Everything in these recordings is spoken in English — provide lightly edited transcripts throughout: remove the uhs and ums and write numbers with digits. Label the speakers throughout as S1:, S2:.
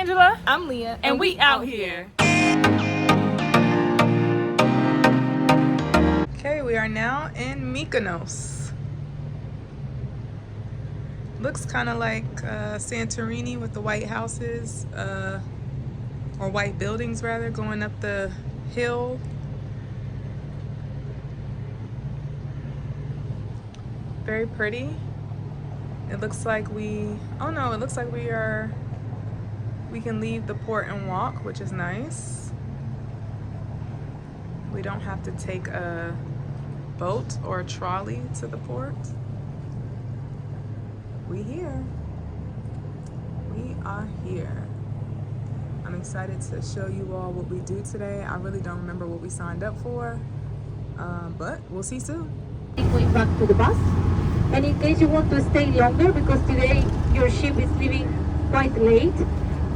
S1: Angela.
S2: I'm Leah.
S1: And we out here.
S2: Okay, we are now in Mykonos. Looks kind of like Santorini with the white houses, or white buildings rather, going up the hill. Very pretty. It looks like oh no, it looks like we can leave the port and walk, which is nice. We don't have to take a boat or a trolley to the port. We here. We are here. I'm excited to show you all what we do today. I really don't remember what we signed up for, but we'll see soon.
S3: Going back to the bus, and in case you want to stay longer, because today your ship is leaving quite late,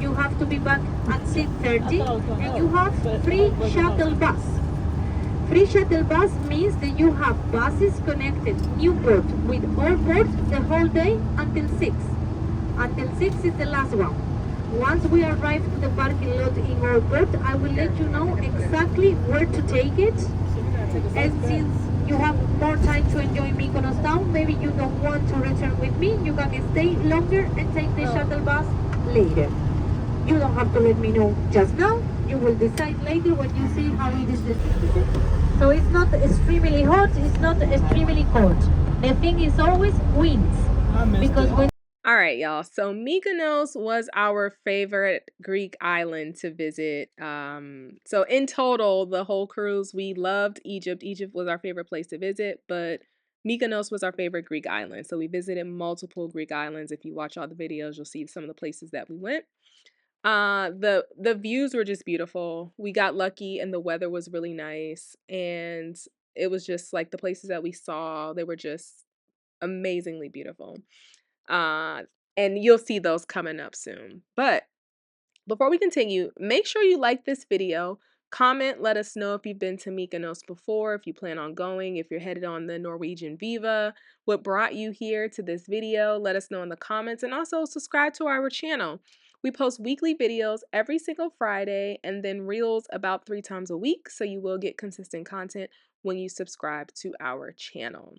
S3: you have to be back at 6:30, and you have free shuttle bus. Free shuttle bus means that you have buses connected Newport with all ports the whole day until 6. Until 6 is the last one. Once we arrive to the parking lot in our port, I will let you know exactly where to take it. And since you have more time to enjoy Mykonos town, maybe you don't want to return with me, you can stay longer and take the shuttle bus later. You don't have to let me know just now. You will decide later when you see how it is distributed. So it's not extremely hot, it's not extremely cold. The thing is always winds. Because when
S4: All right, y'all. So Mykonos was our favorite Greek island to visit. So in total, the whole cruise, we loved Egypt. Egypt was our favorite place to visit, but Mykonos was our favorite Greek island. So we visited multiple Greek islands. If you watch all the videos, you'll see some of the places that we went. The views were just beautiful. We got lucky and the weather was really nice, and it was just like the places that we saw, they were just amazingly beautiful. Uh, and you'll see those coming up soon. But before we continue, make sure you like this video, comment, let us know if you've been to Mykonos before, if you plan on going, if you're headed on the Norwegian Viva, what brought you here to this video, let us know in the comments, and also subscribe to our channel. We post weekly videos every single Friday and then reels about 3 times a week, so you will get consistent content when you subscribe to our channel.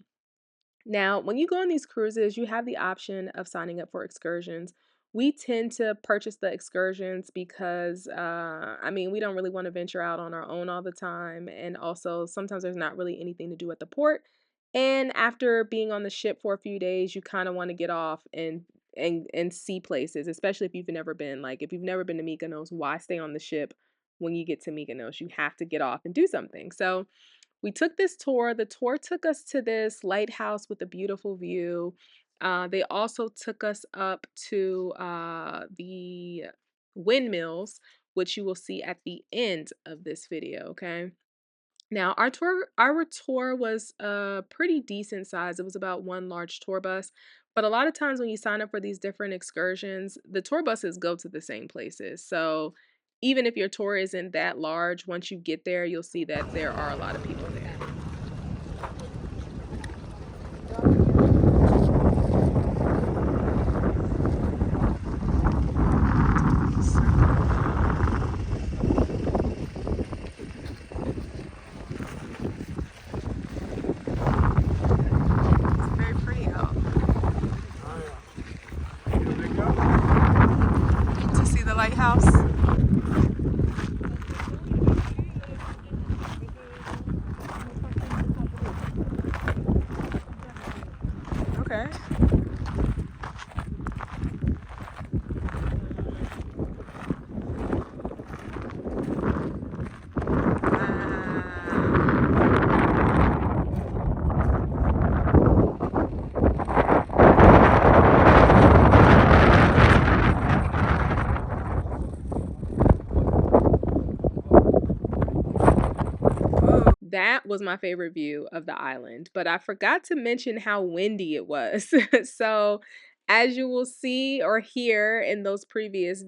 S4: Now, when you go on these cruises, you have the option of signing up for excursions. We tend to purchase the excursions because, I mean, we don't really want to venture out on our own all the time. And also, sometimes there's not really anything to do at the port. And after being on the ship for a few days, you kind of want to get off and see places, especially if you've never been. Like, if you've never been to Mykonos, why stay on the ship when you get to Mykonos? You have to get off and do something. So, we took this tour. The tour took us to this lighthouse with a beautiful view. They also took us up to the windmills, which you will see at the end of this video, okay? Now, our tour was a pretty decent size. It was about one large tour bus. But a lot of times when you sign up for these different excursions, the tour buses go to the same places. So even if your tour isn't that large, once you get there, you'll see that there are a lot of people there.
S2: It's very pretty out. To see the lighthouse. Okay.
S4: That was my favorite view of the island, but I forgot to mention how windy it was. So, as you will see or hear in those previous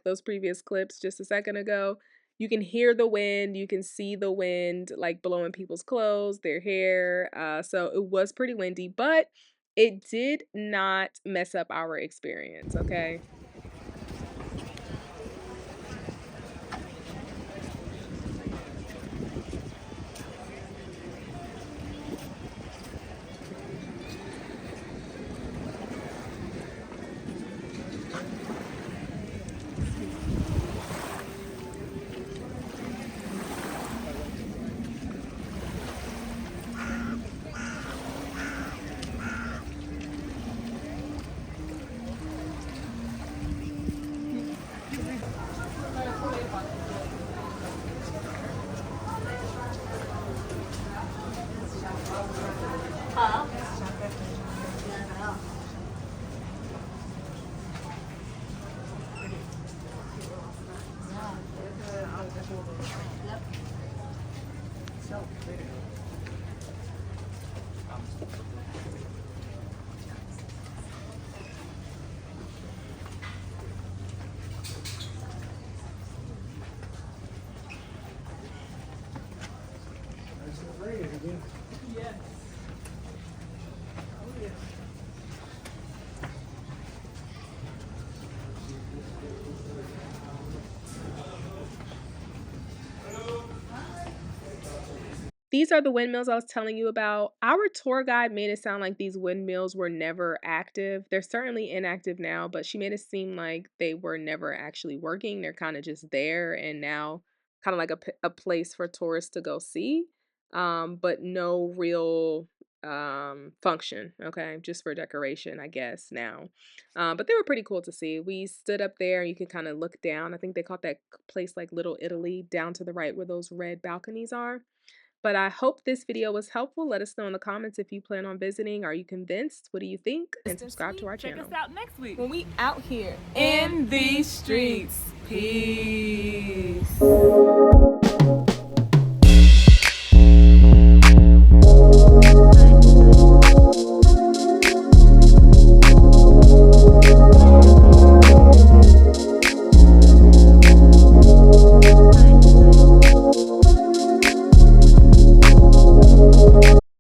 S4: those previous clips just a second ago, you can hear the wind, you can see the wind like blowing people's clothes, their hair. So it was pretty windy, but it did not mess up our experience, okay?
S2: Yes. Oh, yeah.
S4: These are the windmills I was telling you about. Our tour guide made it sound like these windmills were never active. They're certainly inactive now, but she made it seem like they were never actually working. They're kind of just there and now kind of like a place for tourists to go see, but no real function, okay? Just for decoration, I guess, now. But they were pretty cool to see. We stood up there and you can kind of look down. I think they called that place like Little Italy, down to the right where those red balconies are. But I hope this video was helpful. Let us know in the comments if you plan on visiting. Are you convinced? What do you think? And subscribe to our channel.
S2: Check us out next week when we out here in these streets. Peace.